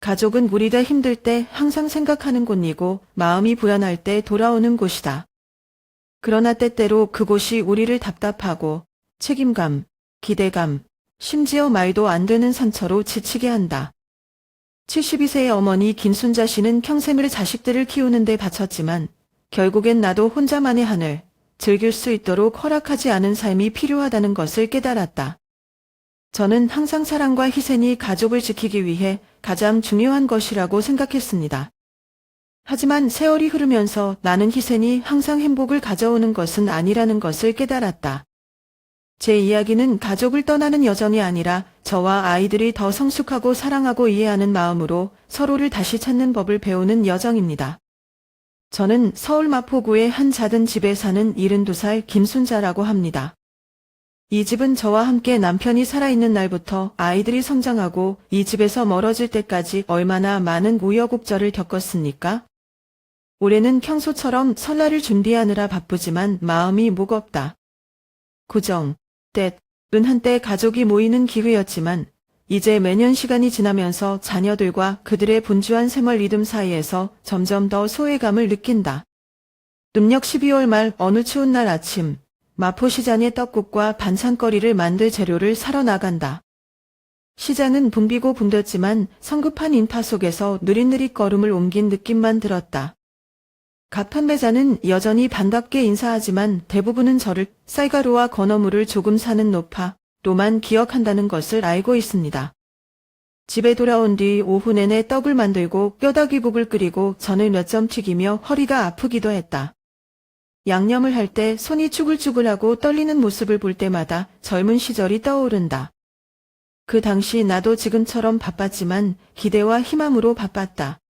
가족은 우리가 힘들 때 항상 생각하는 곳이고 마음이 불안할 때 돌아오는 곳이다. 그러나 때때로 그곳이 우리를 답답하고 책임감, 기대감, 심지어 말도 안 되는 상처로 지치게 한다. 72세의 어머니 김순자 씨는 평생을 자식들을 키우는 데 바쳤지만 결국엔 나도 혼자만의 한을 즐길 수 있도록 허락하지 않은 삶이 필요하다는 것을 깨달았다. 저는 항상 사랑과 희생이 가족을 지키기 위해 가장 중요한 것이라고 생각했습니다. 하지만 세월이 흐르면서 나는 희생이 항상 행복을 가져오는 것은 아니라는 것을 깨달았다. 제 이야기는 가족을 떠나는 여정이 아니라 저와 아이들이 더 성숙하고 사랑하고 이해하는 마음으로 서로를 다시 찾는 법을 배우는 여정입니다. 저는 서울 마포구의 한 작은 집에 사는 72살 김순자라고 합니다. 이 집은 저와 함께 남편이 살아있는 날부터 아이들이 성장하고 이 집에서 멀어질 때까지 얼마나 많은 우여곡절을 겪었습니까? 올해는 평소처럼 설날을 준비하느라 바쁘지만 마음이 무겁다. 구정, 땐 한때 가족이 모이는 기회였지만 이제 매년 시간이 지나면서 자녀들과 그들의 분주한 생활 리듬 사이에서 점점 더 소외감을 느낀다. 음력 12월 말 어느 추운 날 아침, 마포시장에 떡국과 반찬거리를 만들 재료를 사러 나간다. 시장은 붐비고 붐볐지만 성급한 인파 속에서 느릿느릿 걸음을 옮긴 느낌만 들었다. 각 판매자는 여전히 반갑게 인사하지만 대부분은 저를 쌀가루와 건어물을 조금 사는 노파로만 기억한다는 것을 알고 있습니다. 집에 돌아온 뒤 오후 내내 떡을 만들고 뼈다귀국을 끓이고 전을 몇 점 튀기며 허리가 아프기도 했다. 양념을 할 때 손이 쭈글쭈글하고 떨리는 모습을 볼 때마다 젊은 시절이 떠오른다. 그 당시 나도 지금처럼 바빴지만 기대와 희망으로 바빴다.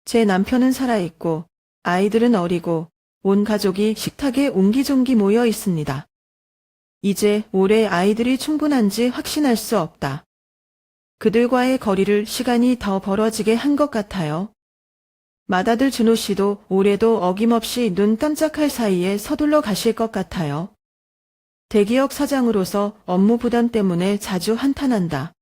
제 남편은 살아있고 아이들은 어리고 온 가족이 식탁에 옹기종기 모여 있습니다. 이제 올해 아이들이 충분한지 확신할 수 없다. 그들과의 거리를 시간이 더 벌어지게 한 것 같아요. 맏아들 준호 씨도 올해도 어김없이 눈 깜짝할 사이에 서둘러 가실 것 같아요. 대기업 사장으로서 업무 부담 때문에 자주 한탄한다.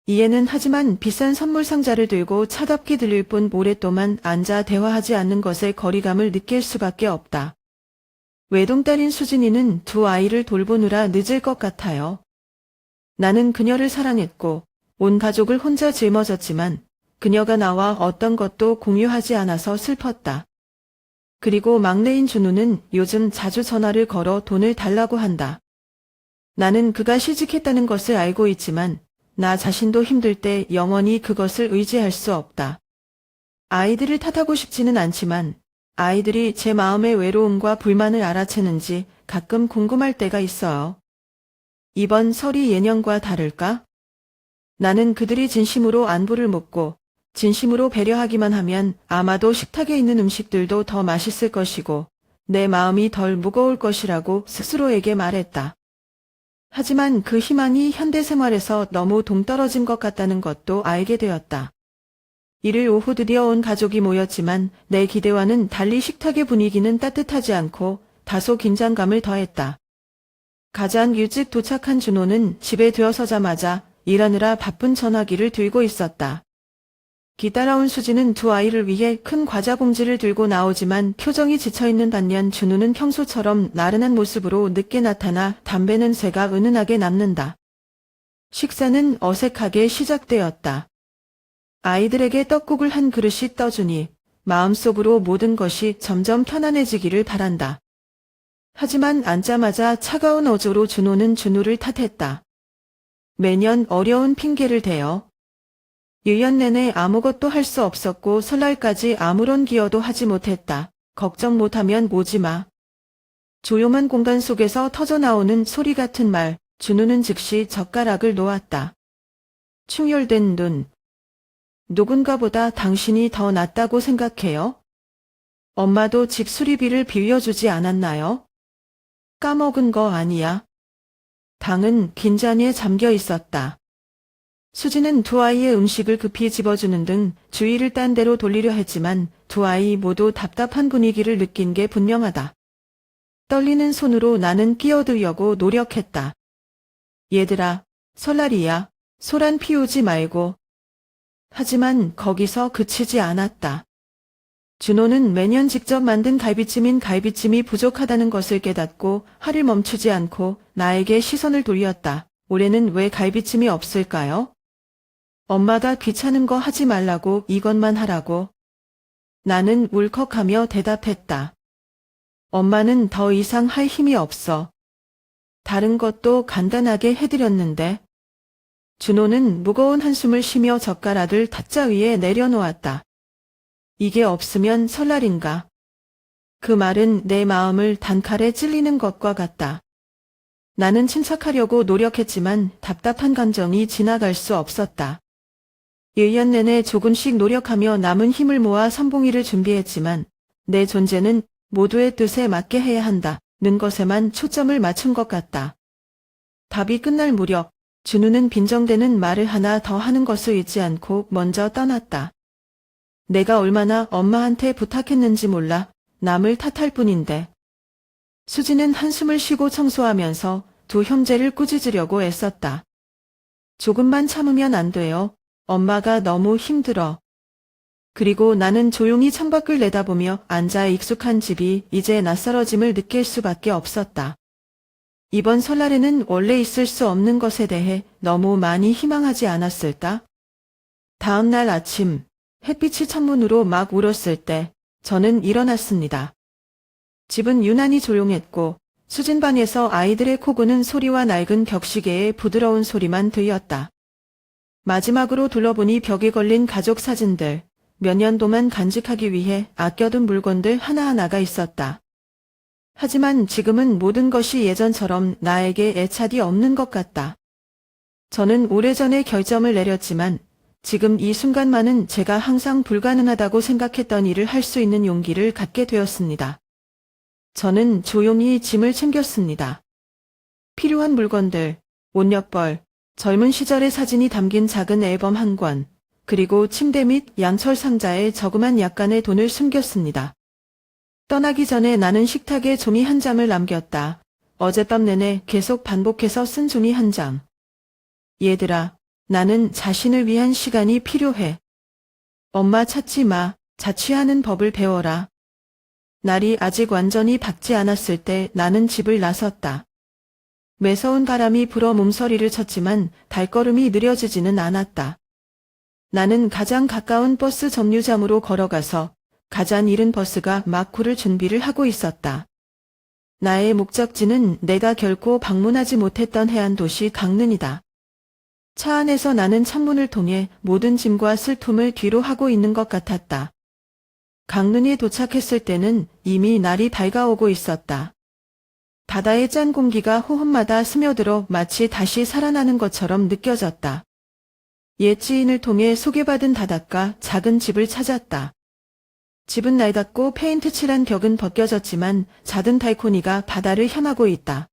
이해는 하지만 비싼 선물 상자를 들고 차갑게 들릴 뿐 오랫동안 앉아 대화하지 않는 것에 거리감을 느낄 수밖에 없다. 외동딸인 수진이는 두 아이를 돌보느라 늦을 것 같아요. 나는 그녀를 사랑했고 온 가족을 혼자 짊어졌지만 그녀가 나와 어떤 것도 공유하지 않아서 슬펐다. 그리고 막내인 준우는 요즘 자주 전화를 걸어 돈을 달라고 한다. 나는 그가 실직했다는 것을 알고 있지만 나 자신도 힘들 때 영원히 그것을 의지할 수 없다. 아이들을 탓하고 싶지는 않지만 아이들이 제 마음의 외로움과 불만을 알아채는지 가끔 궁금할 때가 있어요. 이번 설이 예년과 다를까? 나는 그들이 진심으로 안부를 묻고 진심으로 배려하기만 하면 아마도 식탁에 있는 음식들도 더 맛있을 것이고 내 마음이 덜 무거울 것이라고 스스로에게 말했다. 하지만 그 희망이 현대생활에서 너무 동떨어진 것 같다는 것도 알게 되었다. 이를 오후 드디어 온 가족이 모였지만 내 기대와는 달리 식탁의 분위기는 따뜻하지 않고 다소 긴장감을 더했다. 가장 일찍 도착한 준호는 집에 들어서자마자 일하느라 바쁜 전화기를 들고 있었다. 뒤따라온 수지는 두 아이를 위해 큰 과자 봉지를 들고 나오지만 표정이 지쳐있는 반면 준우는 평소처럼 나른한 모습으로 늦게 나타나 담배 냄새가 은은하게 남는다. 식사는 어색하게 시작되었다. 아이들에게 떡국을 한 그릇이 떠주니 마음속으로 모든 것이 점점 편안해지기를 바란다. 하지만 앉자마자 차가운 어조로 준호는 준우를 탓했다. 매년 어려운 핑계를 대어 1년 내내 아무것도 할 수 없었고 설날까지 아무런 기여도 하지 못했다. 걱정 못하면 오지 마. 조용한 공간 속에서 터져나오는 소리 같은 말, 준우는 즉시 젓가락을 놓았다. 충혈된 눈. 누군가보다 당신이 더 낫다고 생각해요? 엄마도 집 수리비를 빌려주지 않았나요? 까먹은 거 아니야? 방은 긴장에 잠겨 있었다. 수지는 두 아이의 음식을 급히 집어주는 등 주의를 딴 데로 돌리려 했지만 두 아이 모두 답답한 분위기를 느낀 게 분명하다. 떨리는 손으로 나는 끼어들려고 노력했다. 얘들아, 설날이야. 소란 피우지 말고. 하지만 거기서 그치지 않았다. 준호는 매년 직접 만든 갈비찜인 갈비찜이 부족하다는 것을 깨닫고 화를 멈추지 않고 나에게 시선을 돌렸다. 올해는 왜 갈비찜이 없을까요? 엄마가 귀찮은 거 하지 말라고 이것만 하라고. 나는 울컥하며 대답했다. 엄마는 더 이상 할 힘이 없어. 다른 것도 간단하게 해드렸는데. 준호는 무거운 한숨을 쉬며 젓가락을 탁자 위에 내려놓았다. 이게 없으면 설날인가. 그 말은 내 마음을 단칼에 찔리는 것과 같다. 나는 침착하려고 노력했지만 답답한 감정이 지나갈 수 없었다. 1년 내내 조금씩 노력하며 남은 힘을 모아 선봉이를 준비했지만 내 존재는 모두의 뜻에 맞게 해야 한다는 것에만 초점을 맞춘 것 같다. 답이 끝날 무렵 준우는 빈정대는 말을 하나 더 하는 것을 잊지 않고 먼저 떠났다. 내가 얼마나 엄마한테 부탁했는지 몰라 남을 탓할 뿐인데. 수지는 한숨을 쉬고 청소하면서 두 형제를 꾸짖으려고 애썼다. 조금만 참으면 안 돼요. 엄마가 너무 힘들어. 그리고 나는 조용히 창밖을 내다보며 앉아 익숙한 집이 이제 낯설어짐을 느낄 수밖에 없었다. 이번 설날에는 원래 있을 수 없는 것에 대해 너무 많이 희망하지 않았을까? 다음 날 아침 햇빛이 창문으로 막 울었을 때 저는 일어났습니다. 집은 유난히 조용했고 수진방에서 아이들의 코 고는 소리와 낡은 벽시계의 부드러운 소리만 들렸다. 마지막으로 둘러보니 벽에 걸린 가족 사진들, 몇 년 동안 간직하기 위해 아껴둔 물건들 하나하나가 있었다. 하지만 지금은 모든 것이 예전처럼 나에게 애착이 없는 것 같다. 저는 오래전에 결점을 내렸지만 지금 이 순간만은 제가 항상 불가능하다고 생각했던 일을 할 수 있는 용기를 갖게 되었습니다. 저는 조용히 짐을 챙겼습니다. 필요한 물건들, 옷력벌, 젊은 시절의 사진이 담긴 작은 앨범 한 권, 그리고 침대 및 양철 상자에 저금한 약간의 돈을 숨겼습니다. 떠나기 전에 나는 식탁에 종이 한 장을 남겼다. 어젯밤 내내 계속 반복해서 쓴 종이 한 장. 얘들아, 나는 자신을 위한 시간이 필요해. 엄마 찾지 마. 자취하는 법을 배워라. 날이 아직 완전히 밝지 않았을 때 나는 집을 나섰다. 매서운 바람이 불어 몸서리를 쳤지만 발걸음이 느려지지는 않았다. 나는 가장 가까운 버스 정류장으로 걸어가서 가장 이른 버스가 막후를 준비를 하고 있었다. 나의 목적지는 내가 결코 방문하지 못했던 해안도시 강릉이다. 차 안에서 나는 창문을 통해 모든 짐과 슬픔을 뒤로 하고 있는 것 같았다. 강릉에 도착했을 때는 이미 날이 밝아오고 있었다. 바다의 짠 공기가 호흡마다 스며들어 마치 다시 살아나는 것처럼 느껴졌다. 옛 지인을 통해 소개받은 바닷가 작은 집을 찾았다. 집은 낡았고 페인트 칠한 벽은 벗겨졌지만 작은 발코니가 바다를 향하고 있다.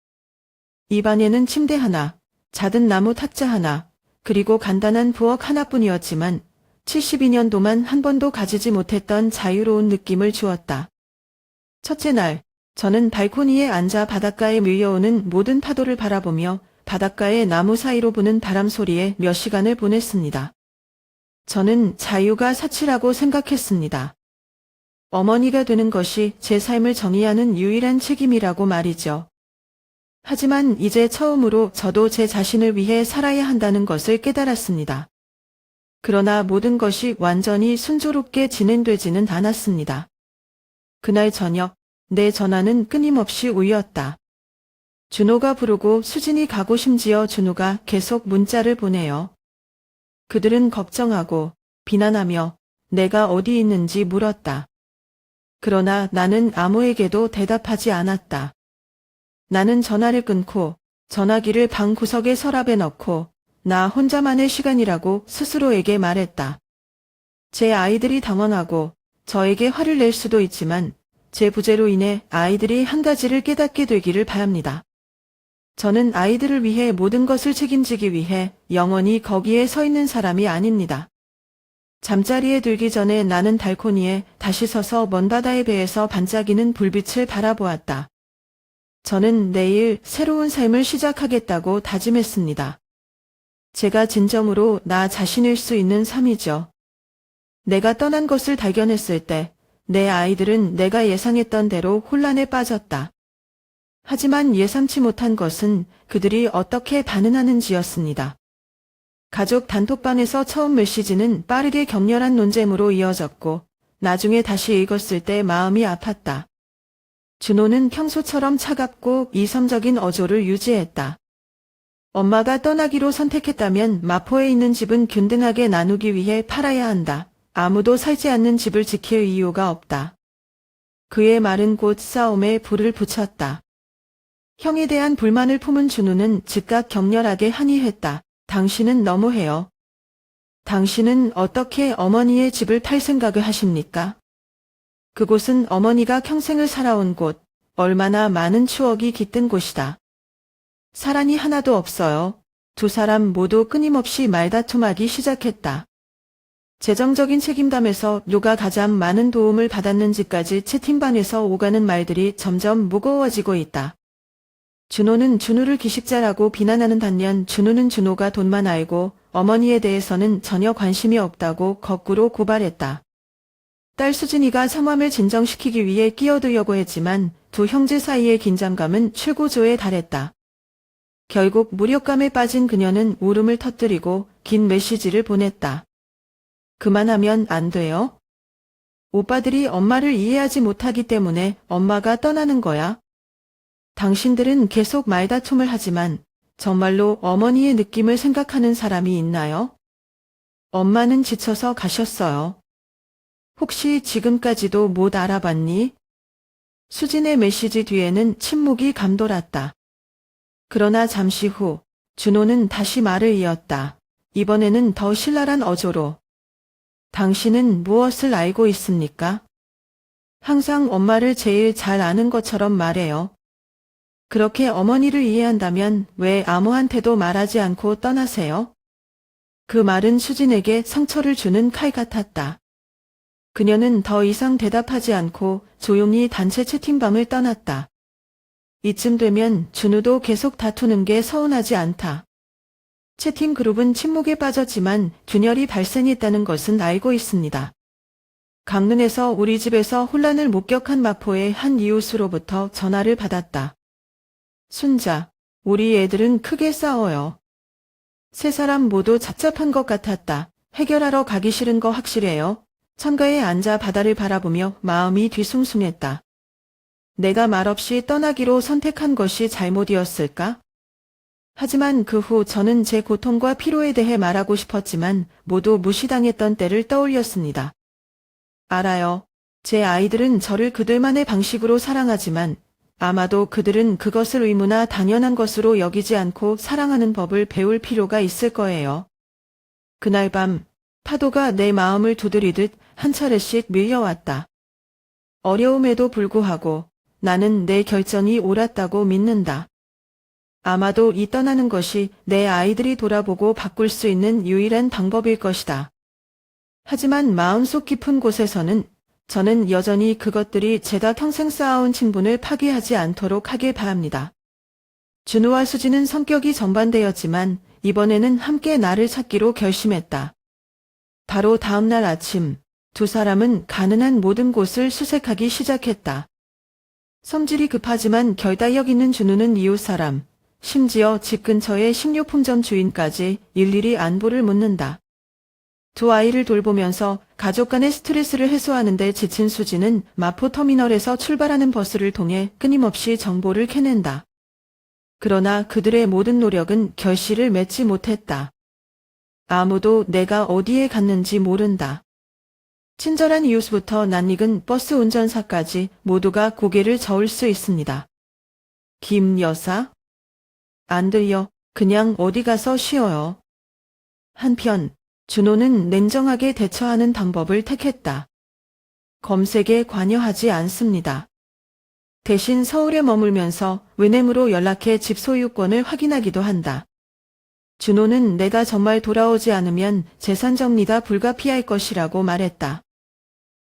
입안에는 침대 하나, 작은 나무 탁자 하나, 그리고 간단한 부엌 하나뿐이었지만 72년도만 한 번도 가지지 못했던 자유로운 느낌을 주었다. 첫째 날, 저는 발코니에 앉아 바닷가에 밀려오는 모든 파도를 바라보며 바닷가의 나무 사이로 부는 바람 소리에 몇 시간을 보냈습니다. 저는 자유가 사치라고 생각했습니다. 어머니가 되는 것이 제 삶을 정의하는 유일한 책임이라고 말이죠. 하지만 이제 처음으로 저도 제 자신을 위해 살아야 한다는 것을 깨달았습니다. 그러나 모든 것이 완전히 순조롭게 진행되지는 않았습니다. 그날 저녁, 내 전화는 끊임없이 울렸다. 준호가 부르고 수진이 가고 심지어 준호가 계속 문자를 보내요. 그들은 걱정하고 비난하며 내가 어디 있는지 물었다. 그러나 나는 아무에게도 대답하지 않았다. 나는 전화를 끊고 전화기를 방 구석에 서랍에 넣고 나 혼자만의 시간이라고 스스로에게 말했다. 제 아이들이 당황하고 저에게 화를 낼 수도 있지만 제 부재로 인해 아이들이 한 가지를 깨닫게 되기를 바랍니다. 저는 아이들을 위해 모든 것을 책임지기 위해 영원히 거기에 서 있는 사람이 아닙니다. 잠자리에 들기 전에 나는 발코니에 다시 서서 먼 바다의 배에서 반짝이는 불빛을 바라보았다. 저는 내일 새로운 삶을 시작하겠다고 다짐했습니다. 제가 진정으로 나 자신일 수 있는 삶이죠. 내가 떠난 것을 발견했을 때 내 아이들은 내가 예상했던 대로 혼란에 빠졌다. 하지만 예상치 못한 것은 그들이 어떻게 반응하는지였습니다. 가족 단톡방에서 처음 메시지는 빠르게 격렬한 논쟁으로 이어졌고 나중에 다시 읽었을 때 마음이 아팠다. 준호는 평소처럼 차갑고 이성적인 어조를 유지했다. 엄마가 떠나기로 선택했다면 마포에 있는 집은 균등하게 나누기 위해 팔아야 한다. 아무도 살지 않는 집을 지킬 이유가 없다. 그의 말은 곧 싸움에 불을 붙였다. 형에 대한 불만을 품은 준우는 즉각 격렬하게 항의했다. 당신은 너무해요. 당신은 어떻게 어머니의 집을 팔 생각을 하십니까? 그곳은 어머니가 평생을 살아온 곳, 얼마나 많은 추억이 깃든 곳이다. 사랑이 하나도 없어요. 두 사람 모두 끊임없이 말다툼하기 시작했다. 재정적인 책임감에서 누가 가장 많은 도움을 받았는지까지 채팅방에서 오가는 말들이 점점 무거워지고 있다. 준호는 준우를 기식자라고 비난하는 반면 준우는 준호가 돈만 알고 어머니에 대해서는 전혀 관심이 없다고 거꾸로 고발했다. 딸 수진이가 상황을 진정시키기 위해 끼어들려고 했지만 두 형제 사이의 긴장감은 최고조에 달했다. 결국 무력감에 빠진 그녀는 울음을 터뜨리고 긴 메시지를 보냈다. 그만하면 안 돼요? 오빠들이 엄마를 이해하지 못하기 때문에 엄마가 떠나는 거야. 당신들은 계속 말다툼을 하지만 정말로 어머니의 느낌을 생각하는 사람이 있나요? 엄마는 지쳐서 가셨어요. 혹시 지금까지도 못 알아봤니? 수진의 메시지 뒤에는 침묵이 감돌았다. 그러나 잠시 후 준호는 다시 말을 이었다. 이번에는 더 신랄한 어조로. 당신은 무엇을 알고 있습니까? 항상 엄마를 제일 잘 아는 것처럼 말해요. 그렇게 어머니를 이해한다면 왜 아무한테도 말하지 않고 떠나세요? 그 말은 수진에게 상처를 주는 칼 같았다. 그녀는 더 이상 대답하지 않고 조용히 단체 채팅방을 떠났다. 이쯤 되면 준우도 계속 다투는 게 서운하지 않다. 채팅 그룹은 침묵에 빠졌지만 균열이 발생했다는 것은 알고 있습니다. 강릉에서 우리 집에서 혼란을 목격한 마포의 한 이웃으로부터 전화를 받았다. 순자, 우리 애들은 크게 싸워요. 세 사람 모두 착잡한 것 같았다. 해결하러 가기 싫은 거 확실해요. 창가에 앉아 바다를 바라보며 마음이 뒤숭숭했다. 내가 말없이 떠나기로 선택한 것이 잘못이었을까? 하지만 그 후 저는 제 고통과 피로에 대해 말하고 싶었지만 모두 무시당했던 때를 떠올렸습니다. 알아요. 제 아이들은 저를 그들만의 방식으로 사랑하지만 아마도 그들은 그것을 의무나 당연한 것으로 여기지 않고 사랑하는 법을 배울 필요가 있을 거예요. 그날 밤 파도가 내 마음을 두드리듯 한 차례씩 밀려왔다. 어려움에도 불구하고 나는 내 결정이 옳았다고 믿는다. 아마도 이 떠나는 것이 내 아이들이 돌아보고 바꿀 수 있는 유일한 방법일 것이다. 하지만 마음속 깊은 곳에서는 저는 여전히 그것들이 제가 평생 쌓아온 친분을 파괴하지 않도록 하길 바랍니다. 준우와 수지는 성격이 정반대였지만 이번에는 함께 나를 찾기로 결심했다. 바로 다음 날 아침 두 사람은 가능한 모든 곳을 수색하기 시작했다. 성질이 급하지만 결단력 있는 준우는 이웃 사람, 심지어 집 근처의 식료품점 주인까지 일일이 안부를 묻는다. 두 아이를 돌보면서 가족 간의 스트레스를 해소하는 데 지친 수지는 마포터미널에서 출발하는 버스를 통해 끊임없이 정보를 캐낸다. 그러나 그들의 모든 노력은 결실을 맺지 못했다. 아무도 내가 어디에 갔는지 모른다. 친절한 이웃부터 낯익은 버스 운전사까지 모두가 고개를 저을 수 있습니다. 김 여사? 안 들려. 그냥 어디 가서 쉬어요. 한편 준호는 냉정하게 대처하는 방법을 택했다. 검색에 관여하지 않습니다. 대신 서울에 머물면서 은행으로 연락해 집 소유권을 확인하기도 한다. 준호는 내가 정말 돌아오지 않으면 재산 정리가 불가피할 것이라고 말했다.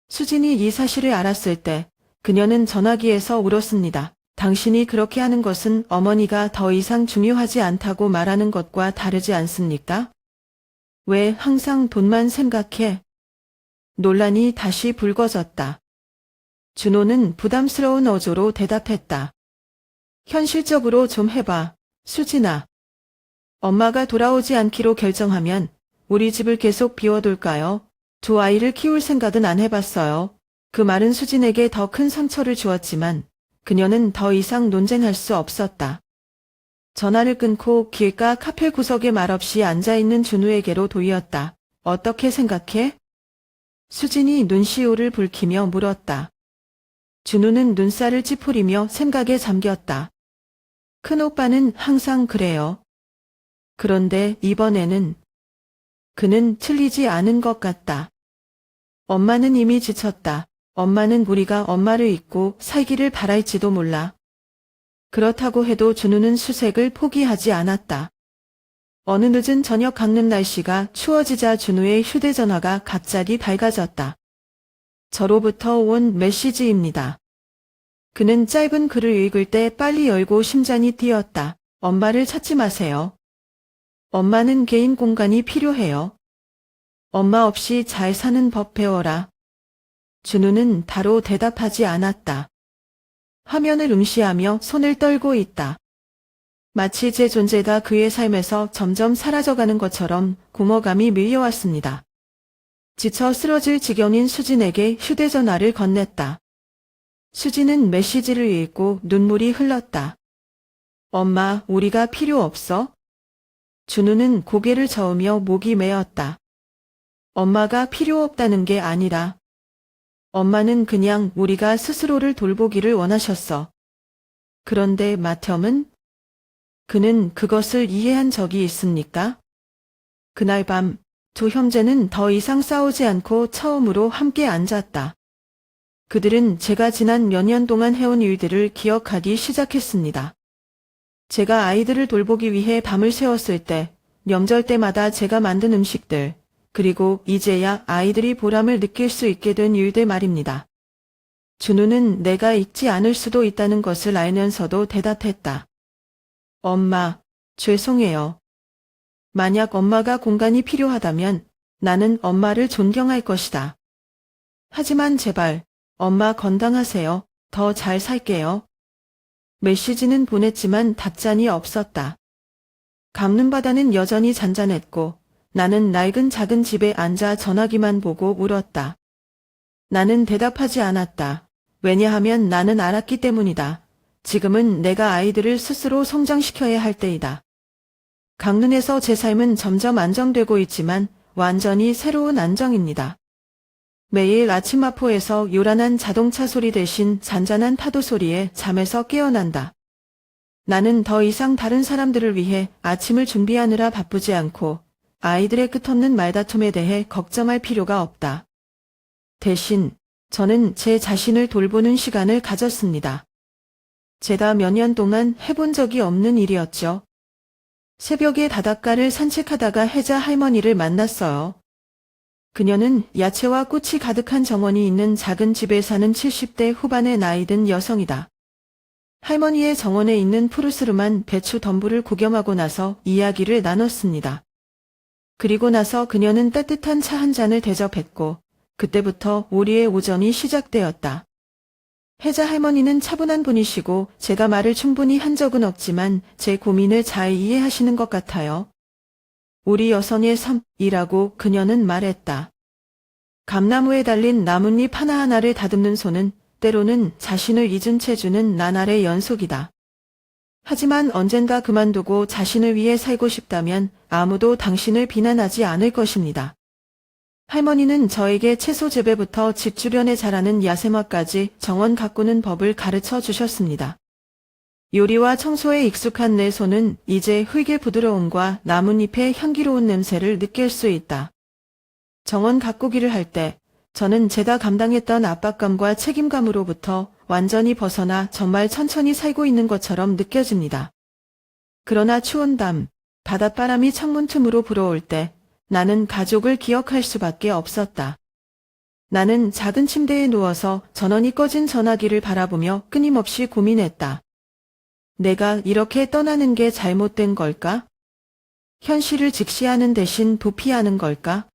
수진이 이 사실을 알았을 때 그녀는 전화기에서 울었습니다. 당신이 그렇게 하는 것은 어머니가 더 이상 중요하지 않다고 말하는 것과 다르지 않습니까? 왜 항상 돈만 생각해? 논란이 다시 불거졌다. 준호는 부담스러운 어조로 대답했다. 현실적으로 좀 해봐, 수진아. 엄마가 돌아오지 않기로 결정하면 우리 집을 계속 비워둘까요? 두 아이를 키울 생각은 안 해봤어요. 그 말은 수진에게 더 큰 상처를 주었지만 그녀는 더 이상 논쟁할 수 없었다. 전화를 끊고 길가 카페 구석에 말없이 앉아있는 준우에게로 도이었다. 어떻게 생각해? 수진이 눈시울을 붉히며 물었다. 준우는 눈살을 찌푸리며 생각에 잠겼다. 큰오빠는 항상 그래요. 그런데 이번에는 그는 틀리지 않은 것 같다. 엄마는 이미 지쳤다. 엄마는 우리가 엄마를 잊고 살기를 바랄지도 몰라. 그렇다고 해도 준우는 수색을 포기하지 않았다. 어느 늦은 저녁 강릉 날씨가 추워지자 준우의 휴대전화가 갑자기 밝아졌다. 저로부터 온 메시지입니다. 그는 짧은 글을 읽을 때 빨리 열고 심장이 뛰었다. 엄마를 찾지 마세요. 엄마는 개인 공간이 필요해요. 엄마 없이 잘 사는 법 배워라. 준우는 바로 대답하지 않았다. 화면을 응시하며 손을 떨고 있다. 마치 제 존재가 그의 삶에서 점점 사라져가는 것처럼 공허감이 밀려왔습니다. 지쳐 쓰러질 지경인 수진에게 휴대전화를 건넸다. 수진은 메시지를 읽고 눈물이 흘렀다. 엄마, 우리가 필요 없어? 준우는 고개를 저으며 목이 메었다. 엄마가 필요 없다는 게 아니라 엄마는 그냥 우리가 스스로를 돌보기를 원하셨어. 그런데 마텀은? 그는 그것을 이해한 적이 있습니까? 그날 밤 두 형제는 더 이상 싸우지 않고 처음으로 함께 앉았다. 그들은 제가 지난 몇 년 동안 해온 일들을 기억하기 시작했습니다. 제가 아이들을 돌보기 위해 밤을 새웠을 때, 명절 때마다 제가 만든 음식들, 그리고 이제야 아이들이 보람을 느낄 수 있게 된 일들 말입니다. 준우는 내가 잊지 않을 수도 있다는 것을 알면서도 대답했다. 엄마, 죄송해요. 만약 엄마가 공간이 필요하다면 나는 엄마를 존경할 것이다. 하지만 제발, 엄마 건강하세요. 더 잘 살게요. 메시지는 보냈지만 답장이 없었다. 강릉바다는 여전히 잔잔했고 나는 낡은 작은 집에 앉아 전화기만 보고 울었다. 나는 대답하지 않았다. 왜냐하면 나는 알았기 때문이다. 지금은 내가 아이들을 스스로 성장시켜야 할 때이다. 강릉에서 제 삶은 점점 안정되고 있지만 완전히 새로운 안정입니다. 매일 아침 마포에서 요란한 자동차 소리 대신 잔잔한 파도 소리에 잠에서 깨어난다. 나는 더 이상 다른 사람들을 위해 아침을 준비하느라 바쁘지 않고 아이들의 끝없는 말다툼에 대해 걱정할 필요가 없다. 대신 저는 제 자신을 돌보는 시간을 가졌습니다. 제가 몇 년 동안 해본 적이 없는 일이었죠. 새벽에 바닷가를 산책하다가 혜자 할머니를 만났어요. 그녀는 야채와 꽃이 가득한 정원이 있는 작은 집에 사는 70대 후반의 나이 든 여성이다. 할머니의 정원에 있는 푸르스름한 배추 덤불을 구경하고 나서 이야기를 나눴습니다. 그리고 나서 그녀는 따뜻한 차 한 잔을 대접했고 그때부터 우리의 오전이 시작되었다. 혜자 할머니는 차분한 분이시고 제가 말을 충분히 한 적은 없지만 제 고민을 잘 이해하시는 것 같아요. 우리 여성의 삶이라고 그녀는 말했다. 감나무에 달린 나뭇잎 하나하나를 다듬는 손은 때로는 자신을 잊은 채 주는 나날의 연속이다. 하지만 언젠가 그만두고 자신을 위해 살고 싶다면 아무도 당신을 비난하지 않을 것입니다. 할머니는 저에게 채소 재배부터 집 주변에 자라는 야생화까지 정원 가꾸는 법을 가르쳐 주셨습니다. 요리와 청소에 익숙한 내 손은 이제 흙의 부드러움과 나뭇잎의 향기로운 냄새를 느낄 수 있다. 정원 가꾸기를 할 때 저는 제가 감당했던 압박감과 책임감으로부터 완전히 벗어나 정말 천천히 살고 있는 것처럼 느껴집니다. 그러나 추운 밤, 바닷바람이 창문 틈으로 불어올 때 나는 가족을 기억할 수밖에 없었다. 나는 작은 침대에 누워서 전원이 꺼진 전화기를 바라보며 끊임없이 고민했다. 내가 이렇게 떠나는 게 잘못된 걸까? 현실을 직시하는 대신 도피하는 걸까?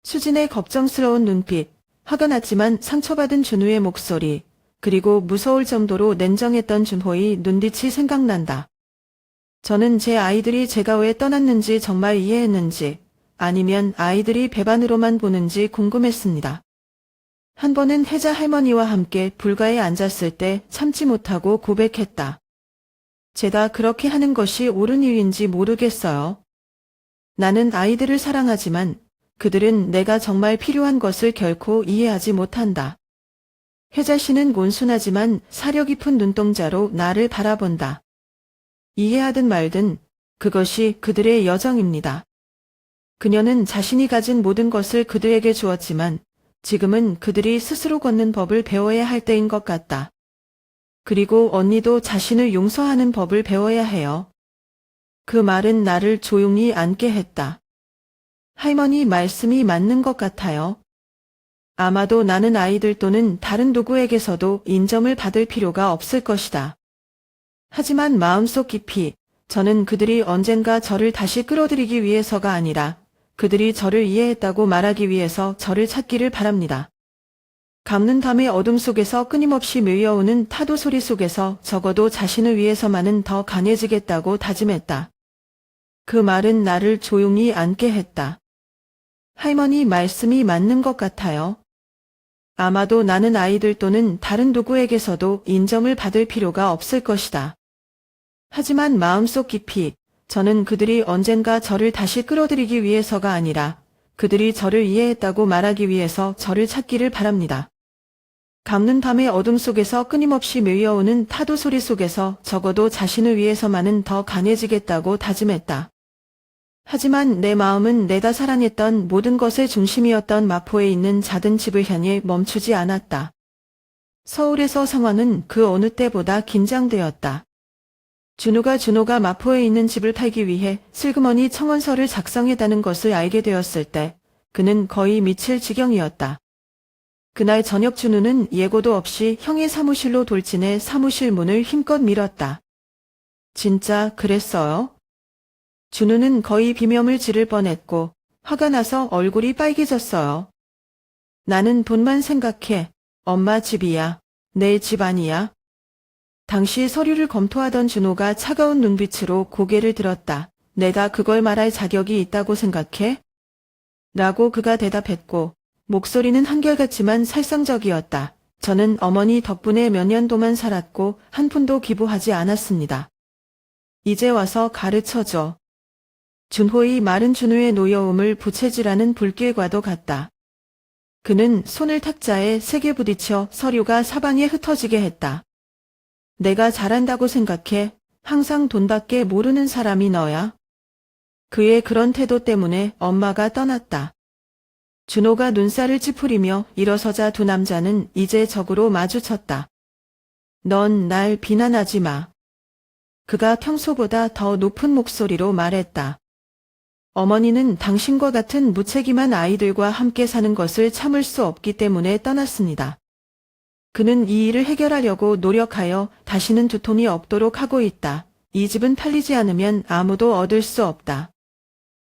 수진의 걱정스러운 눈빛, 화가 났지만 상처받은 준우의 목소리, 그리고 무서울 정도로 냉정했던 준호의 눈빛이 생각난다. 저는 제 아이들이 제가 왜 떠났는지 정말 이해했는지, 아니면 아이들이 배반으로만 보는지 궁금했습니다. 한 번은 혜자 할머니와 함께 불가에 앉았을 때 참지 못하고 고백했다. 제가 그렇게 하는 것이 옳은 일인지 모르겠어요. 나는 아이들을 사랑하지만 그들은 내가 정말 필요한 것을 결코 이해하지 못한다. 혜자 씨는 온순하지만 사려 깊은 눈동자로 나를 바라본다. 이해하든 말든 그것이 그들의 여정입니다. 그녀는 자신이 가진 모든 것을 그들에게 주었지만 지금은 그들이 스스로 걷는 법을 배워야 할 때인 것 같다. 그리고 언니도 자신을 용서하는 법을 배워야 해요. 그 말은 나를 조용히 앉게 했다. 할머니 말씀이 맞는 것 같아요. 아마도 나는 아이들 또는 다른 누구에게서도 인정을 받을 필요가 없을 것이다. 하지만 마음속 깊이 저는 그들이 언젠가 저를 다시 끌어들이기 위해서가 아니라 그들이 저를 이해했다고 말하기 위해서 저를 찾기를 바랍니다. 감는 밤의 어둠 속에서 끊임없이 밀려오는 타도 소리 속에서 적어도 자신을 위해서만은 더 강해지겠다고 다짐했다. 그 말은 나를 조용히 앉게 했다. 할머니 말씀이 맞는 것 같아요. 아마도 나는 아이들 또는 다른 누구에게서도 인정을 받을 필요가 없을 것이다. 하지만 마음속 깊이 저는 그들이 언젠가 저를 다시 끌어들이기 위해서가 아니라 그들이 저를 이해했다고 말하기 위해서 저를 찾기를 바랍니다. 감는 밤의 어둠 속에서 끊임없이 밀려오는 타도 소리 속에서 적어도 자신을 위해서만은 더 강해지겠다고 다짐했다. 하지만 내 마음은 내가 사랑했던 모든 것의 중심이었던 마포에 있는 작은 집을 향해 멈추지 않았다. 서울에서 상황은 그 어느 때보다 긴장되었다. 준호가 마포에 있는 집을 팔기 위해 슬그머니 청원서를 작성했다는 것을 알게 되었을 때 그는 거의 미칠 지경이었다. 그날 저녁 준우는 예고도 없이 형의 사무실로 돌진해 사무실 문을 힘껏 밀었다. 진짜 그랬어요? 준우는 거의 비명을 지를 뻔했고 화가 나서 얼굴이 빨개졌어요. 나는 돈만 생각해. 엄마 집이야. 내 집 아니야. 당시 서류를 검토하던 준호가 차가운 눈빛으로 고개를 들었다. 내가 그걸 말할 자격이 있다고 생각해? 라고 그가 대답했고 목소리는 한결같지만 살상적이었다. 저는 어머니 덕분에 몇 년도만 살았고 한 푼도 기부하지 않았습니다. 이제 와서 가르쳐줘. 준호의 말은 준우의 노여움을 부채질하는 불길과도 같다. 그는 손을 탁자에 세게 부딪혀 서류가 사방에 흩어지게 했다. 내가 잘한다고 생각해. 항상 돈밖에 모르는 사람이 너야. 그의 그런 태도 때문에 엄마가 떠났다. 준호가 눈살을 찌푸리며 일어서자 두 남자는 이제 적으로 마주쳤다. 넌 날 비난하지 마. 그가 평소보다 더 높은 목소리로 말했다. 어머니는 당신과 같은 무책임한 아이들과 함께 사는 것을 참을 수 없기 때문에 떠났습니다. 그는 이 일을 해결하려고 노력하여 다시는 두통이 없도록 하고 있다. 이 집은 팔리지 않으면 아무도 얻을 수 없다.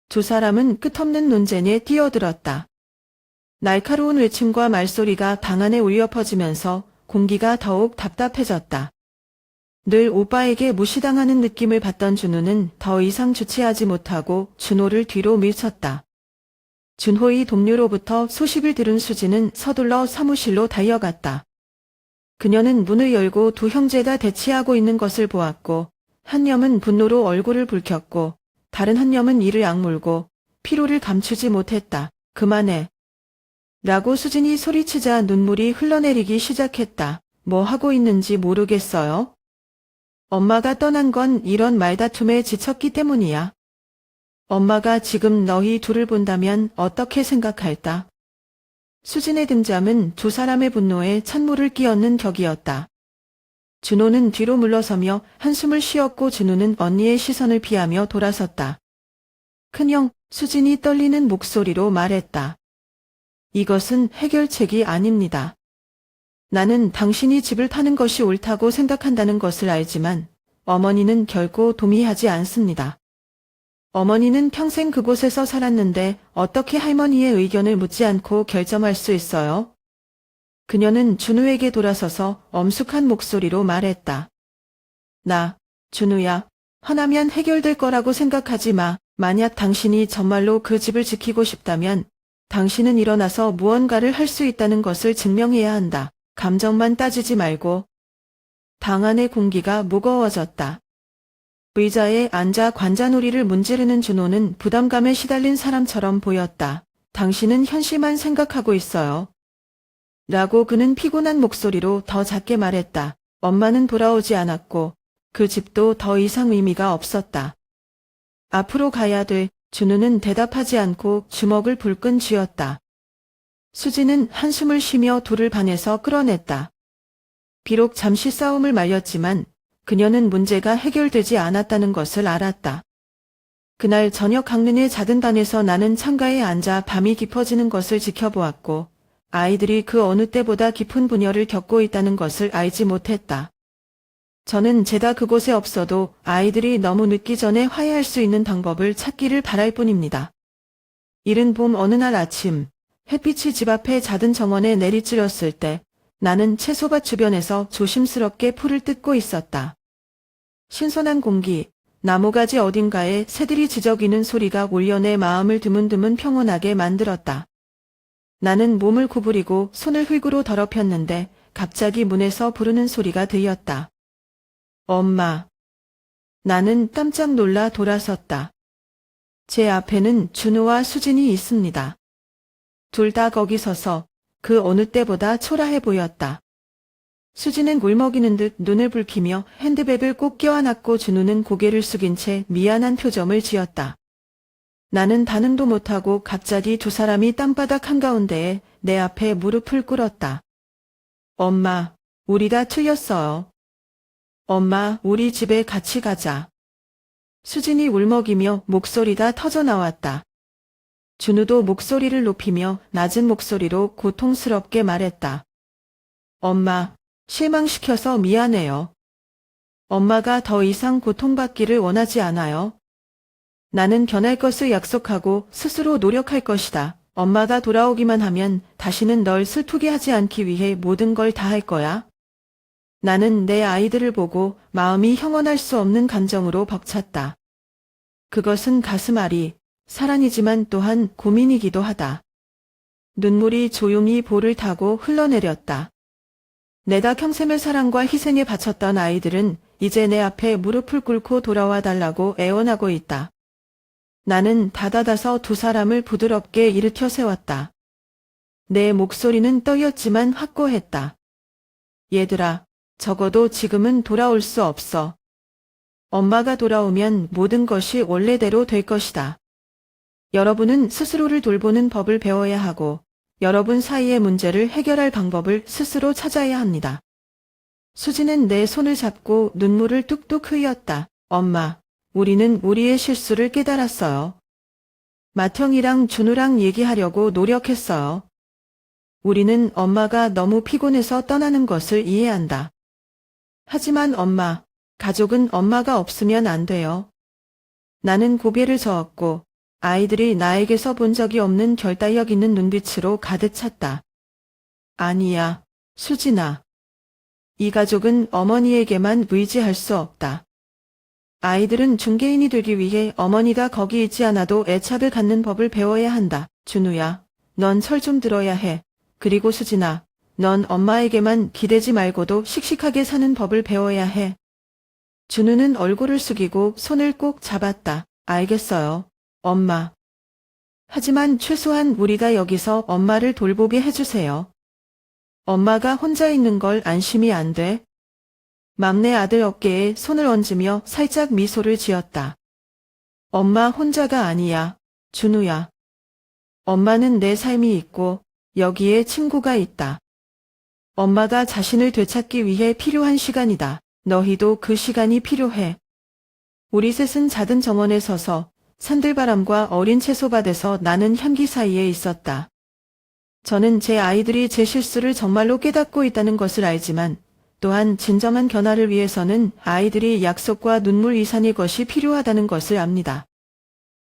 두 사람은 끝없는 논쟁에 뛰어들었다. 날카로운 외침과 말소리가 방 안에 울려 퍼지면서 공기가 더욱 답답해졌다. 늘 오빠에게 무시당하는 느낌을 받던 준호는 더 이상 주체하지 못하고 준호를 뒤로 밀쳤다. 준호의 동료로부터 소식을 들은 수지는 서둘러 사무실로 달려갔다. 그녀는 문을 열고 두 형제가 대치하고 있는 것을 보았고 한 념은 분노로 얼굴을 붉혔고 다른 한 념은 이를 악물고 피로를 감추지 못했다. 그만해. 라고 수진이 소리치자 눈물이 흘러내리기 시작했다. 뭐 하고 있는지 모르겠어요? 엄마가 떠난 건 이런 말다툼에 지쳤기 때문이야. 엄마가 지금 너희 둘을 본다면 어떻게 생각할까? 수진의 등장은 두 사람의 분노에 찬물을 끼얹는 격이었다. 준호는 뒤로 물러서며 한숨을 쉬었고 준우는 언니의 시선을 피하며 돌아섰다. 큰형, 수진이 떨리는 목소리로 말했다. 이것은 해결책이 아닙니다. 나는 당신이 집을 파는 것이 옳다고 생각한다는 것을 알지만 어머니는 결코 동의하지 않습니다. 어머니는 평생 그곳에서 살았는데 어떻게 할머니의 의견을 묻지 않고 결정할 수 있어요? 그녀는 준우에게 돌아서서 엄숙한 목소리로 말했다. 준우야, 화나면 해결될 거라고 생각하지 마. 만약 당신이 정말로 그 집을 지키고 싶다면 당신은 일어나서 무언가를 할 수 있다는 것을 증명해야 한다. 감정만 따지지 말고. 방 안의 공기가 무거워졌다. 의자에 앉아 관자놀이를 문지르는 준호는 부담감에 시달린 사람처럼 보였다. 당신은 현실만 생각하고 있어요. 라고 그는 피곤한 목소리로 더 작게 말했다. 엄마는 돌아오지 않았고 그 집도 더 이상 의미가 없었다. 앞으로 가야 돼. 준우는 대답하지 않고 주먹을 불끈 쥐었다. 수지는 한숨을 쉬며 둘을 반에서 끌어냈다. 비록 잠시 싸움을 말렸지만 그녀는 문제가 해결되지 않았다는 것을 알았다. 그날 저녁 강릉의 작은 방에서 나는 창가에 앉아 밤이 깊어지는 것을 지켜보았고 아이들이 그 어느 때보다 깊은 분열을 겪고 있다는 것을 알지 못했다. 저는 제가 그곳에 없어도 아이들이 너무 늦기 전에 화해할 수 있는 방법을 찾기를 바랄 뿐입니다. 이른 봄 어느 날 아침, 햇빛이 집 앞에 잦은 정원에 내리쬐었을 때 나는 채소밭 주변에서 조심스럽게 풀을 뜯고 있었다. 신선한 공기, 나무가지 어딘가에 새들이 지저귀는 소리가 울려 내 마음을 드문드문 평온하게 만들었다. 나는 몸을 구부리고 손을 흙으로 더럽혔는데 갑자기 문에서 부르는 소리가 들렸다. 엄마. 나는 깜짝 놀라 돌아섰다. 제 앞에는 준우와 수진이 있습니다. 둘 다 거기 서서 그 어느 때보다 초라해 보였다. 수진은 굴먹이는 듯 눈을 붉히며 핸드백을 꼭 껴안았고 준우는 고개를 숙인 채 미안한 표정을 지었다. 나는 반응도 못하고 갑자기 두 사람이 땅바닥 한가운데에 내 앞에 무릎을 꿇었다. 엄마, 우리가 틀렸어요. 엄마, 우리 집에 같이 가자. 수진이 울먹이며 목소리가 터져 나왔다. 준우도 목소리를 높이며 낮은 목소리로 고통스럽게 말했다. 엄마, 실망시켜서 미안해요. 엄마가 더 이상 고통받기를 원하지 않아요. 나는 변할 것을 약속하고 스스로 노력할 것이다. 엄마가 돌아오기만 하면 다시는 널 슬프게 하지 않기 위해 모든 걸 다 할 거야. 나는 내 아이들을 보고 마음이 형언할 수 없는 감정으로 벅찼다. 그것은 가슴앓이, 사랑이지만 또한 고민이기도 하다. 눈물이 조용히 볼을 타고 흘러내렸다. 내가 평생을 사랑과 희생에 바쳤던 아이들은 이제 내 앞에 무릎을 꿇고 돌아와 달라고 애원하고 있다. 나는 다다다서 두 사람을 부드럽게 일으켜 세웠다. 내 목소리는 떨렸지만 확고했다. 얘들아, 적어도 지금은 돌아올 수 없어. 엄마가 돌아오면 모든 것이 원래대로 될 것이다. 여러분은 스스로를 돌보는 법을 배워야 하고 여러분 사이의 문제를 해결할 방법을 스스로 찾아야 합니다. 수지는 내 손을 잡고 눈물을 뚝뚝 흘렸다. 엄마, 우리는 우리의 실수를 깨달았어요. 맏형이랑 준우랑 얘기하려고 노력했어요. 우리는 엄마가 너무 피곤해서 떠나는 것을 이해한다. 하지만 엄마, 가족은 엄마가 없으면 안 돼요. 나는 고개를 저었고 아이들이 나에게서 본 적이 없는 결단력 있는 눈빛으로 가득 찼다. 아니야, 수진아. 이 가족은 어머니에게만 의지할 수 없다. 아이들은 중개인이 되기 위해 어머니가 거기 있지 않아도 애착을 갖는 법을 배워야 한다. 준우야, 넌 철 좀 들어야 해. 그리고 수진아, 넌 엄마에게만 기대지 말고도 씩씩하게 사는 법을 배워야 해. 준우는 얼굴을 숙이고 손을 꼭 잡았다. 알겠어요, 엄마. 하지만 최소한 우리가 여기서 엄마를 돌보게 해주세요. 엄마가 혼자 있는 걸 안심이 안 돼. 막내 아들 어깨에 손을 얹으며 살짝 미소를 지었다. 엄마 혼자가 아니야, 준우야. 엄마는 내 삶이 있고 여기에 친구가 있다. 엄마가 자신을 되찾기 위해 필요한 시간이다. 너희도 그 시간이 필요해. 우리 셋은 잦은 정원에 서서 산들바람과 어린 채소밭에서 나는 향기 사이에 있었다. 저는 제 아이들이 제 실수를 정말로 깨닫고 있다는 것을 알지만 또한 진정한 변화를 위해서는 아이들이 약속과 눈물 이상의 것이 필요하다는 것을 압니다.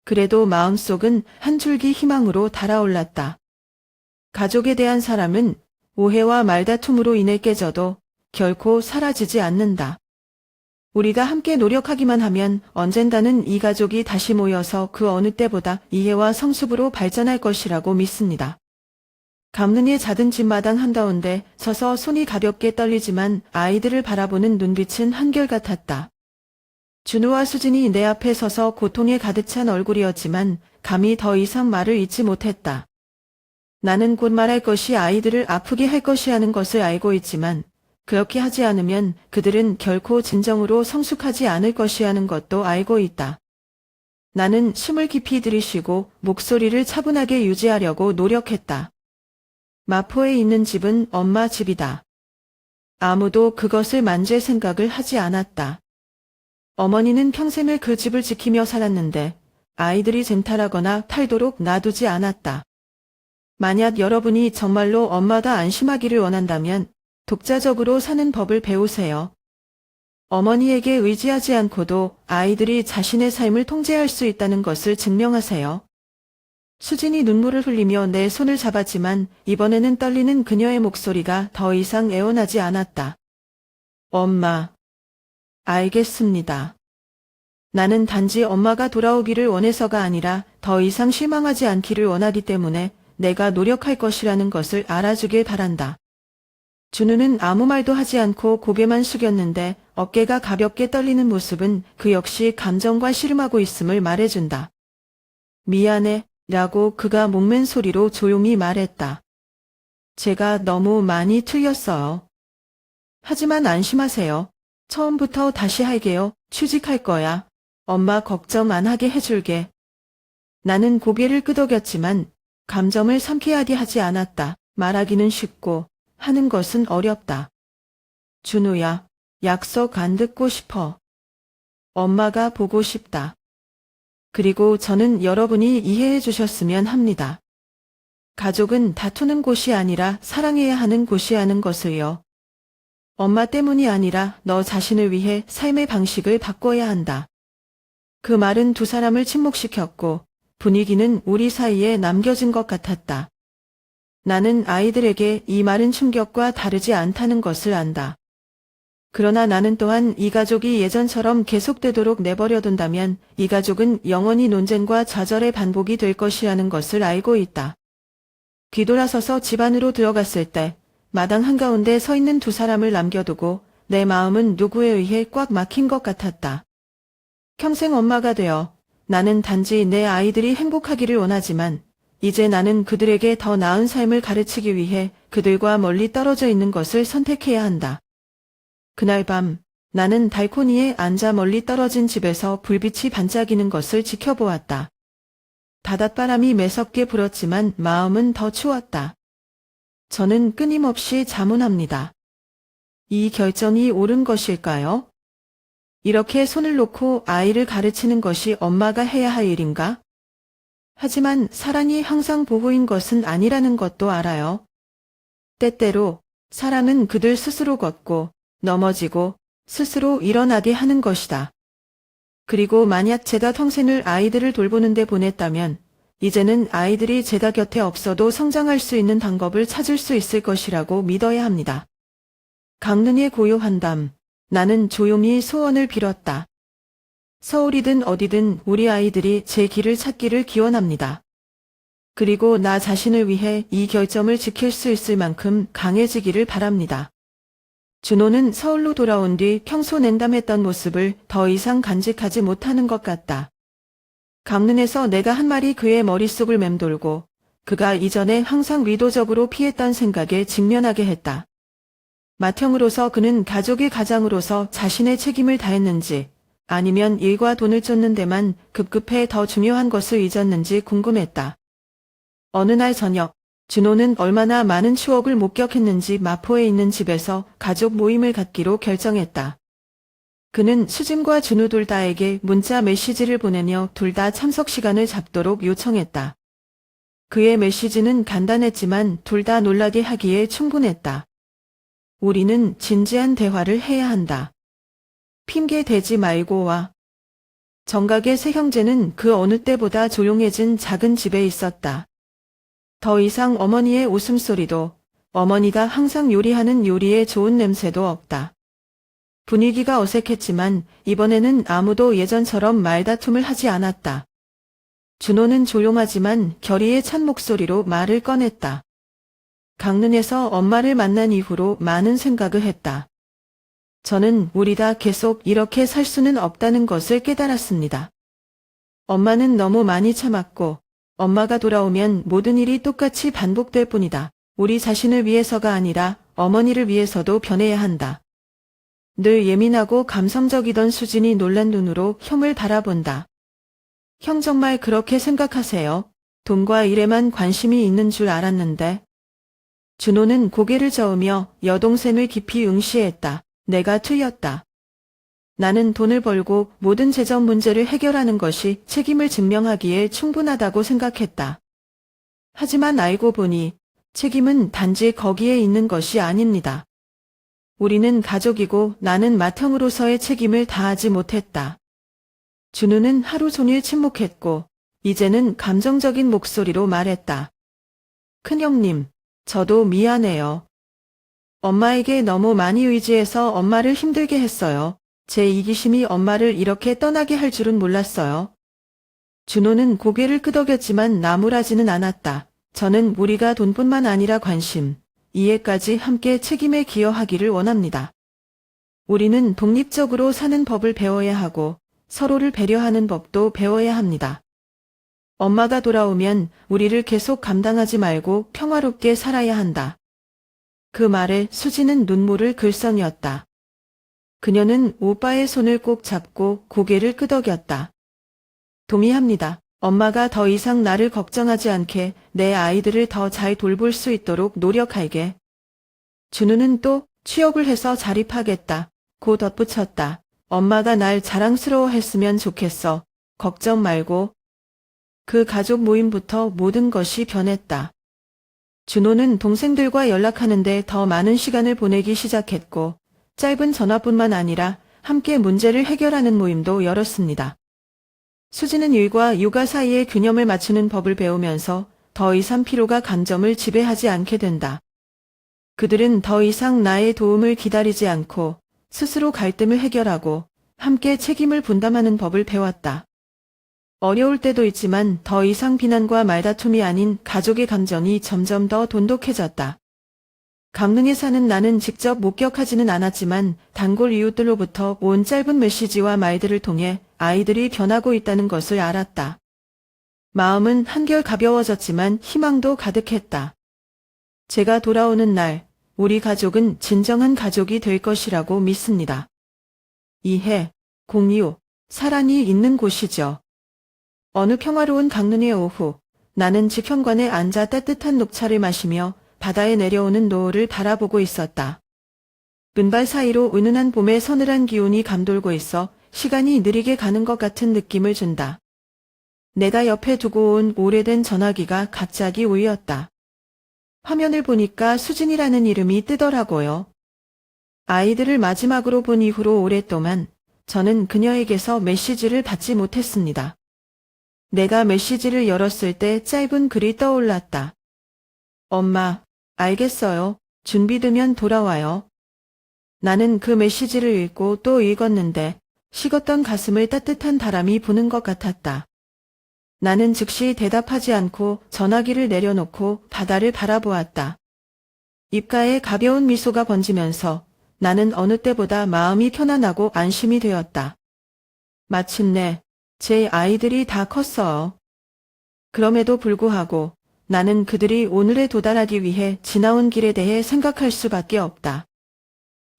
그래도 마음속은 한 줄기 희망으로 달아올랐다. 가족에 대한 사람은 오해와 말다툼으로 인해 깨져도 결코 사라지지 않는다. 우리가 함께 노력하기만 하면 언젠가는 이 가족이 다시 모여서 그 어느 때보다 이해와 성숙으로 발전할 것이라고 믿습니다. 감능의 잦은 집마당 한가운데 서서 손이 가볍게 떨리지만 아이들을 바라보는 눈빛은 한결같았다. 준우와 수진이 내 앞에 서서 고통에 가득 찬 얼굴이었지만 감히 더 이상 말을 잇지 못했다. 나는 곧 말할 것이 아이들을 아프게 할 것이라는 것을 알고 있지만 그렇게 하지 않으면 그들은 결코 진정으로 성숙하지 않을 것이라는 것도 알고 있다. 나는 숨을 깊이 들이쉬고 목소리를 차분하게 유지하려고 노력했다. 마포에 있는 집은 엄마 집이다. 아무도 그것을 만질 생각을 하지 않았다. 어머니는 평생을 그 집을 지키며 살았는데 아이들이 쟁탈하거나 탈도록 놔두지 않았다. 만약 여러분이 정말로 엄마가 안심하기를 원한다면 독자적으로 사는 법을 배우세요. 어머니에게 의지하지 않고도 아이들이 자신의 삶을 통제할 수 있다는 것을 증명하세요. 수진이 눈물을 흘리며 내 손을 잡았지만 이번에는 떨리는 그녀의 목소리가 더 이상 애원하지 않았다. 엄마. 알겠습니다. 나는 단지 엄마가 돌아오기를 원해서가 아니라 더 이상 실망하지 않기를 원하기 때문에 내가 노력할 것이라는 것을 알아주길 바란다. 준우는 아무 말도 하지 않고 고개만 숙였는데 어깨가 가볍게 떨리는 모습은 그 역시 감정과 씨름하고 있음을 말해준다. 미안해 라고 그가 목맨 소리로 조용히 말했다. 제가 너무 많이 틀렸어요. 하지만 안심하세요. 처음부터 다시 할게요. 취직할 거야. 엄마 걱정 안 하게 해줄게. 나는 고개를 끄덕였지만 감정을 삼키하게 하지 않았다. 말하기는 쉽고 하는 것은 어렵다. 준우야, 약속 안 듣고 싶어. 엄마가 보고 싶다. 그리고 저는 여러분이 이해해 주셨으면 합니다. 가족은 다투는 곳이 아니라 사랑해야 하는 곳이라는 것을요. 엄마 때문이 아니라 너 자신을 위해 삶의 방식을 바꿔야 한다. 그 말은 두 사람을 침묵시켰고 분위기는 우리 사이에 남겨진 것 같았다. 나는 아이들에게 이 말은 충격과 다르지 않다는 것을 안다. 그러나 나는 또한 이 가족이 예전처럼 계속되도록 내버려둔다면 이 가족은 영원히 논쟁과 좌절의 반복이 될 것이라는 것을 알고 있다. 뒤돌아서서 집 안으로 들어갔을 때 마당 한가운데 서 있는 두 사람을 남겨두고 내 마음은 누구에 의해 꽉 막힌 것 같았다. 평생 엄마가 되어 나는 단지 내 아이들이 행복하기를 원하지만 이제 나는 그들에게 더 나은 삶을 가르치기 위해 그들과 멀리 떨어져 있는 것을 선택해야 한다. 그날 밤 나는 달코니에 앉아 멀리 떨어진 집에서 불빛이 반짝이는 것을 지켜보았다. 바닷바람이 매섭게 불었지만 마음은 더 추웠다. 저는 끊임없이 자문합니다. 이 결정이 옳은 것일까요? 이렇게 손을 놓고 아이를 가르치는 것이 엄마가 해야 할 일인가? 하지만 사랑이 항상 보호인 것은 아니라는 것도 알아요. 때때로 사랑은 그들 스스로 걷고 넘어지고 스스로 일어나게 하는 것이다. 그리고 만약 제가 평생을 아이들을 돌보는 데 보냈다면 이제는 아이들이 제가 곁에 없어도 성장할 수 있는 방법을 찾을 수 있을 것이라고 믿어야 합니다. 강릉의 고요한 밤, 나는 조용히 소원을 빌었다. 서울이든 어디든 우리 아이들이 제 길을 찾기를 기원합니다. 그리고 나 자신을 위해 이 결점을 지킬 수 있을 만큼 강해지기를 바랍니다. 준호는 서울로 돌아온 뒤 평소 냉담했던 모습을 더 이상 간직하지 못하는 것 같다. 강릉에서 내가 한 말이 그의 머릿속을 맴돌고 그가 이전에 항상 의도적으로 피했던 생각에 직면하게 했다. 맏형으로서 그는 가족의 가장으로서 자신의 책임을 다했는지 아니면 일과 돈을 쫓는 데만 급급해 더 중요한 것을 잊었는지 궁금했다. 어느 날 저녁 준호는 얼마나 많은 추억을 목격했는지 마포에 있는 집에서 가족 모임을 갖기로 결정했다. 그는 수진과 준우 둘 다에게 문자 메시지를 보내며 둘 다 참석 시간을 잡도록 요청했다. 그의 메시지는 간단했지만 둘 다 놀라게 하기에 충분했다. 우리는 진지한 대화를 해야 한다. 핑계 대지 말고 와. 정각의 세 형제는 그 어느 때보다 조용해진 작은 집에 있었다. 더 이상 어머니의 웃음소리도, 어머니가 항상 요리하는 요리의 좋은 냄새도 없다. 분위기가 어색했지만 이번에는 아무도 예전처럼 말다툼을 하지 않았다. 준호는 조용하지만 결의에 찬 목소리로 말을 꺼냈다. 강릉에서 엄마를 만난 이후로 많은 생각을 했다. 저는 우리 다 계속 이렇게 살 수는 없다는 것을 깨달았습니다. 엄마는 너무 많이 참았고 엄마가 돌아오면 모든 일이 똑같이 반복될 뿐이다. 우리 자신을 위해서가 아니라 어머니를 위해서도 변해야 한다. 늘 예민하고 감성적이던 수진이 놀란 눈으로 형을 바라본다. 형 정말 그렇게 생각하세요? 돈과 일에만 관심이 있는 줄 알았는데. 준호는 고개를 저으며 여동생을 깊이 응시했다. 내가 틀렸다. 나는 돈을 벌고 모든 재정 문제를 해결하는 것이 책임을 증명하기에 충분하다고 생각했다. 하지만 알고 보니 책임은 단지 거기에 있는 것이 아닙니다. 우리는 가족이고 나는 맏형으로서의 책임을 다하지 못했다. 준우는 하루 종일 침묵했고 이제는 감정적인 목소리로 말했다. 큰형님, 저도 미안해요. 엄마에게 너무 많이 의지해서 엄마를 힘들게 했어요. 제 이기심이 엄마를 이렇게 떠나게 할 줄은 몰랐어요. 준호는 고개를 끄덕였지만 나무라지는 않았다. 저는 우리가 돈뿐만 아니라 관심, 이해까지 함께 책임에 기여하기를 원합니다. 우리는 독립적으로 사는 법을 배워야 하고 서로를 배려하는 법도 배워야 합니다. 엄마가 돌아오면 우리를 계속 감당하지 말고 평화롭게 살아야 한다. 그 말에 수지는 눈물을 글썽였다. 그녀는 오빠의 손을 꼭 잡고 고개를 끄덕였다. 동의합니다. 엄마가 더 이상 나를 걱정하지 않게 내 아이들을 더 잘 돌볼 수 있도록 노력할게. 준우는 또 취업을 해서 자립하겠다. 고 덧붙였다. 엄마가 날 자랑스러워했으면 좋겠어. 걱정 말고. 그 가족 모임부터 모든 것이 변했다. 준호는 동생들과 연락하는데 더 많은 시간을 보내기 시작했고 짧은 전화뿐만 아니라 함께 문제를 해결하는 모임도 열었습니다. 수지는 일과 육아 사이의 균형을 맞추는 법을 배우면서 더 이상 피로가 감정을 지배하지 않게 된다. 그들은 더 이상 나의 도움을 기다리지 않고 스스로 갈등을 해결하고 함께 책임을 분담하는 법을 배웠다. 어려울 때도 있지만 더 이상 비난과 말다툼이 아닌 가족의 감정이 점점 더 돈독해졌다. 강릉에 사는 나는 직접 목격하지는 않았지만 단골 이웃들로부터 온 짧은 메시지와 말들을 통해 아이들이 변하고 있다는 것을 알았다. 마음은 한결 가벼워졌지만 희망도 가득했다. 제가 돌아오는 날 우리 가족은 진정한 가족이 될 것이라고 믿습니다. 이해, 공유, 사랑이 있는 곳이죠. 어느 평화로운 강릉의 오후, 나는 지평관에 앉아 따뜻한 녹차를 마시며 바다에 내려오는 노을을 바라보고 있었다. 눈발 사이로 은은한 봄의 서늘한 기운이 감돌고 있어 시간이 느리게 가는 것 같은 느낌을 준다. 내가 옆에 두고 온 오래된 전화기가 갑자기 울렸다. 화면을 보니까 수진이라는 이름이 뜨더라고요. 아이들을 마지막으로 본 이후로 오랫동안 저는 그녀에게서 메시지를 받지 못했습니다. 내가 메시지를 열었을 때 짧은 글이 떠올랐다. 엄마, 알겠어요. 준비되면 돌아와요. 나는 그 메시지를 읽고 또 읽었는데 식었던 가슴을 따뜻한 바람이 부는 것 같았다. 나는 즉시 대답하지 않고 전화기를 내려놓고 바다를 바라보았다. 입가에 가벼운 미소가 번지면서 나는 어느 때보다 마음이 편안하고 안심이 되었다. 마침내 제 아이들이 다 컸어요. 그럼에도 불구하고 나는 그들이 오늘에 도달하기 위해 지나온 길에 대해 생각할 수밖에 없다.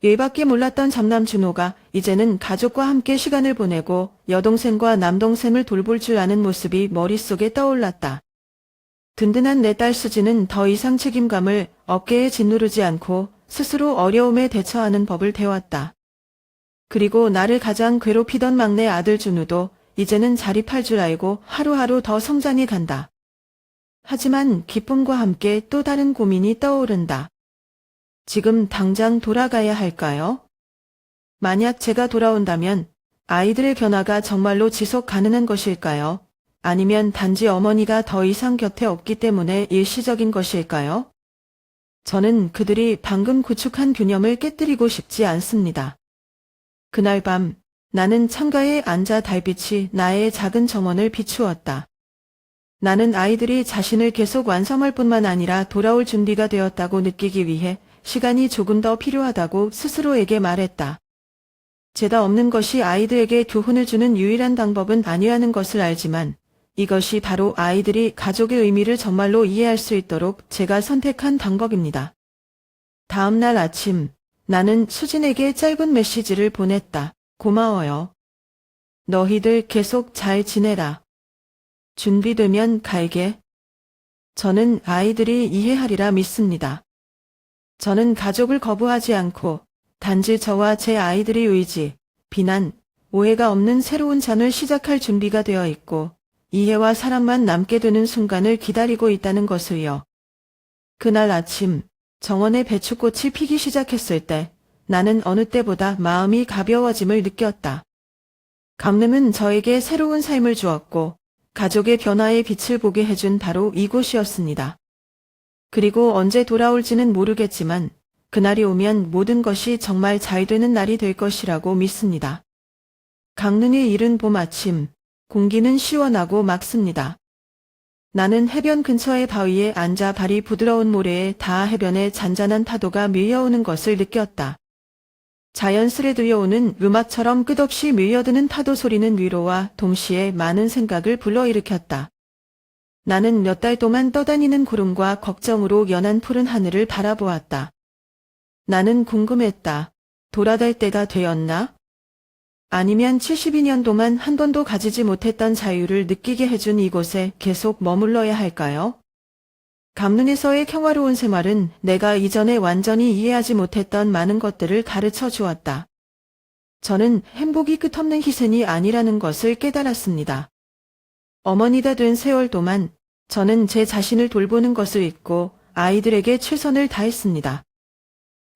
일밖에 몰랐던 장남 준호가 이제는 가족과 함께 시간을 보내고 여동생과 남동생을 돌볼 줄 아는 모습이 머릿속에 떠올랐다. 든든한 내 딸 수지는 더 이상 책임감을 어깨에 짓누르지 않고 스스로 어려움에 대처하는 법을 배웠다. 그리고 나를 가장 괴롭히던 막내 아들 준우도 이제는 자립할 줄 알고 하루하루 더 성장해 간다. 하지만 기쁨과 함께 또 다른 고민이 떠오른다. 지금 당장 돌아가야 할까요? 만약 제가 돌아온다면 아이들의 변화가 정말로 지속 가능한 것일까요? 아니면 단지 어머니가 더 이상 곁에 없기 때문에 일시적인 것일까요? 저는 그들이 방금 구축한 균형을 깨뜨리고 싶지 않습니다. 그날 밤 나는 창가에 앉아 달빛이 나의 작은 정원을 비추었다. 나는 아이들이 자신을 계속 완성할 뿐만 아니라 돌아올 준비가 되었다고 느끼기 위해 시간이 조금 더 필요하다고 스스로에게 말했다. 죄다 없는 것이 아이들에게 교훈을 주는 유일한 방법은 아니라는 것을 알지만 이것이 바로 아이들이 가족의 의미를 정말로 이해할 수 있도록 제가 선택한 방법입니다. 다음 날 아침 나는 수진에게 짧은 메시지를 보냈다. 고마워요. 너희들 계속 잘 지내라. 준비되면 갈게. 저는 아이들이 이해하리라 믿습니다. 저는 가족을 거부하지 않고 단지 저와 제 아이들의 의지, 비난, 오해가 없는 새로운 장을 시작할 준비가 되어 있고 이해와 사랑만 남게 되는 순간을 기다리고 있다는 것을요. 그날 아침 정원에 배춧꽃이 피기 시작했을 때 나는 어느 때보다 마음이 가벼워짐을 느꼈다. 강릉은 저에게 새로운 삶을 주었고 가족의 변화의 빛을 보게 해준 바로 이곳이었습니다. 그리고 언제 돌아올지는 모르겠지만 그날이 오면 모든 것이 정말 잘 되는 날이 될 것이라고 믿습니다. 강릉의 이른 봄 아침, 공기는 시원하고 맑습니다. 나는 해변 근처의 바위에 앉아 발이 부드러운 모래에 닿아 해변의 잔잔한 파도가 밀려오는 것을 느꼈다. 자연스레 들려오는 음악처럼 끝없이 밀려드는 파도 소리는 위로와 동시에 많은 생각을 불러일으켰다. 나는 몇 달 동안 떠다니는 구름과 걱정으로 연한 푸른 하늘을 바라보았다. 나는 궁금했다. 돌아갈 때가 되었나? 아니면 72년 동안 한 번도 가지지 못했던 자유를 느끼게 해준 이곳에 계속 머물러야 할까요? 강릉에서의 평화로운 생활은 내가 이전에 완전히 이해하지 못했던 많은 것들을 가르쳐 주었다. 저는 행복이 끝없는 희생이 아니라는 것을 깨달았습니다. 어머니가 된 세월 동안 저는 제 자신을 돌보는 것을 잊고 아이들에게 최선을 다했습니다.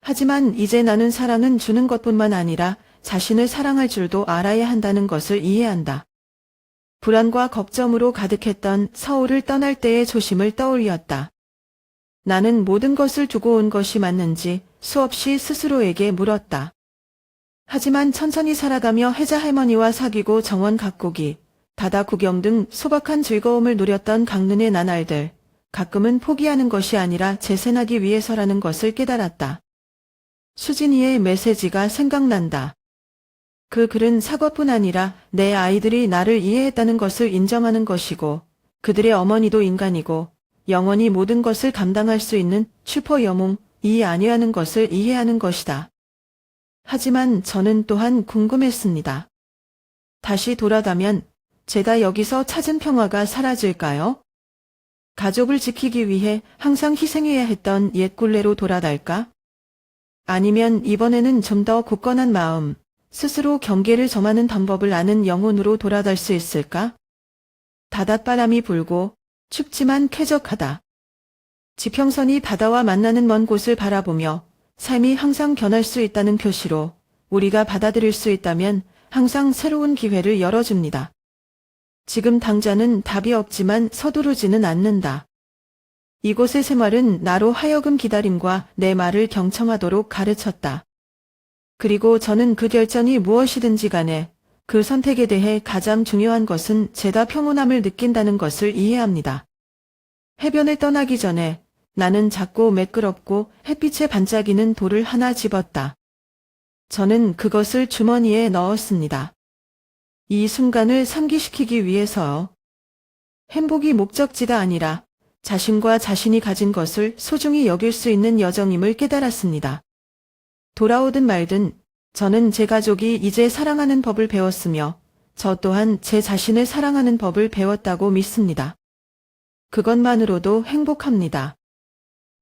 하지만 이제 나는 사랑은 주는 것뿐만 아니라 자신을 사랑할 줄도 알아야 한다는 것을 이해한다. 불안과 걱정으로 가득했던 서울을 떠날 때의 조심을 떠올렸다. 나는 모든 것을 두고 온 것이 맞는지 수없이 스스로에게 물었다. 하지만 천천히 살아가며 혜자 할머니와 사귀고 정원 가꾸기, 바다 구경 등 소박한 즐거움을 누렸던 강릉의 나날들, 가끔은 포기하는 것이 아니라 재생하기 위해서라는 것을 깨달았다. 수진이의 메시지가 생각난다. 그 글은 사과뿐 아니라 내 아이들이 나를 이해했다는 것을 인정하는 것이고 그들의 어머니도 인간이고 영원히 모든 것을 감당할 수 있는 슈퍼 영웅이 아니라는 것을 이해하는 것이다. 하지만 저는 또한 궁금했습니다. 다시 돌아가면 제가 여기서 찾은 평화가 사라질까요? 가족을 지키기 위해 항상 희생해야 했던 옛 굴레로 돌아갈까? 아니면 이번에는 좀 더 굳건한 마음, 스스로 경계를 점하는 방법을 아는 영혼으로 돌아갈 수 있을까? 바닷바람이 불고 춥지만 쾌적하다. 지평선이 바다와 만나는 먼 곳을 바라보며 삶이 항상 변할 수 있다는 표시로 우리가 받아들일 수 있다면 항상 새로운 기회를 열어줍니다. 지금 당장은 답이 없지만 서두르지는 않는다. 이곳의 생활은 나로 하여금 기다림과 내 말을 경청하도록 가르쳤다. 그리고 저는 그 결정이 무엇이든지 간에 그 선택에 대해 가장 중요한 것은 제가 평온함을 느낀다는 것을 이해합니다. 해변을 떠나기 전에 나는 작고 매끄럽고 햇빛에 반짝이는 돌을 하나 집었다. 저는 그것을 주머니에 넣었습니다. 이 순간을 상기시키기 위해서요. 행복이 목적지가 아니라 자신과 자신이 가진 것을 소중히 여길 수 있는 여정임을 깨달았습니다. 돌아오든 말든 저는 제 가족이 이제 사랑하는 법을 배웠으며 저 또한 제 자신을 사랑하는 법을 배웠다고 믿습니다. 그것만으로도 행복합니다.